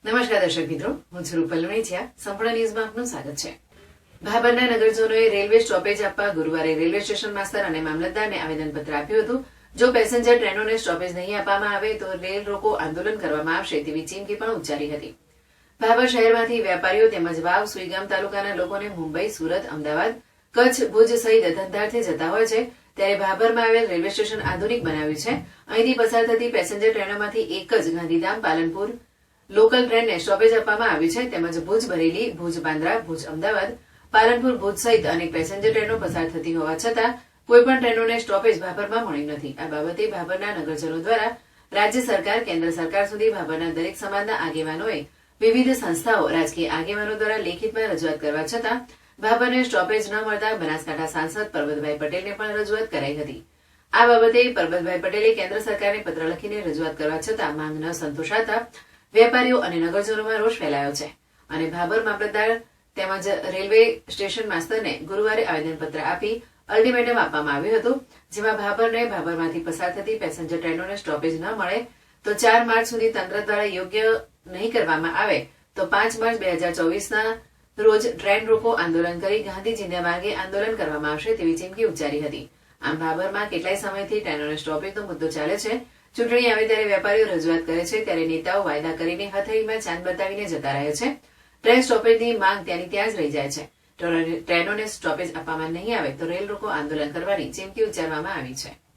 નમસ્કાર દર્શક મિત્રો, હું છું રૂપલ વણેચિયા. સંપૂર્ણ ન્યૂઝમાં આપનું સ્વાગત છે. ભાભરના નગરજનોએ રેલવે સ્ટોપેજ આપવા ગુરુવારે રેલવે સ્ટેશન માસ્તર અને મામલતદારને આવેદનપત્ર આપ્યું હતું. જો પેસેન્જર ટ્રેનોને સ્ટોપેજ નહીં આપવામાં આવે તો રેલ રોકો આંદોલન કરવામાં આવશે તેવી ચીમકી પણ ઉચ્ચારી હતી. ભાભર શહેરમાંથી વેપારીઓ તેમજ વાવ, સુઈગામ તાલુકાના લોકોને મુંબઈ, સુરત, અમદાવાદ, કચ્છ, ભુજ સહિત ધંધાર્થે જતા હોય છે. ત્યારે ભાભરમાં આવેલ રેલવે સ્ટેશન આધુનિક બનાવ્યું છે. અહીંથી પસાર થતી પેસેન્જર ટ્રેનોમાંથી એક જ ગાંધીધામ, પાલનપુર લોકલ ટ્રેનને સ્ટોપેજ આપવામાં આવ્યું છે. તેમજ ભુજ બરેલી, ભુજ બાંદ્રા, ભુજ અમદાવાદ, પાલનપુર ભુજ સહિત અનેક પેસેન્જર ટ્રેનો પસાર થતી હોવા છતાં કોઈપણ ટ્રેનોને સ્ટોપેજ ભાભરમાં મળી નથી. આ બાબતે ભાભરના નગરજનો દ્વારા રાજ્ય સરકાર, કેન્દ્ર સરકાર સુધી ભાભરના દરેક સમાજના આગેવાનોએ, વિવિધ સંસ્થાઓ, રાજકીય આગેવાનો દ્વારા લેખિતમાં રજૂઆત કરવા છતાં ભાભરને સ્ટોપેજ ન મળતા બનાસકાંઠા સાંસદ પરબતભાઈ પટેલને પણ રજૂઆત કરાઈ હતી. આ બાબતે પરબતભાઈ પટેલે કેન્દ્ર સરકારને પત્ર લખીને રજૂઆત કરવા છતાં માંગ ન સંતોષાતા વેપારીઓ અને નગરજનોમાં રોષ ફેલાયો છે અને ભાભર મામલતદાર તેમજ રેલવે સ્ટેશન માસ્તરને ગુરુવારે આવેદનપત્ર આપી અલ્ટિમેટમ આપવામાં આવ્યું હતું. જેમાં ભાભરમાંથી પસાર થતી પેસેન્જર ટ્રેનોને સ્ટોપેજ ન મળે તો 4 માર્ચ સુધી તંત્ર દ્વારા યોગ્ય નહીં કરવામાં આવે તો 5 માર્ચ 2024ના રોજ ટ્રેન રોકો આંદોલન કરી ગાંધીજીના માર્ગે આંદોલન કરવામાં આવશે તેવી ચીમકી ઉચ્ચારી હતી. આમ ભાભરમાં કેટલાય સમયથી ટ્રેનોને સ્ટોપેજનો મુદ્દો ચાલે છે. ચૂંટણી આવે ત્યારે વેપારીઓ રજૂઆત કરે છે ત્યારે નેતાઓ વાયદા કરીને હથેળીમાં ચાંદ બતાવીને જતા રહે છે. ટ્રેન સ્ટોપેજની માંગ ત્યાંની ત્યાં જ રહી જાય છે. ટ્રેનોને સ્ટોપેજ આપવામાં નહીં આવે તો રેલ રોકો આંદોલન કરવાની ચીમકી ઉચ્ચારવામાં આવી છે.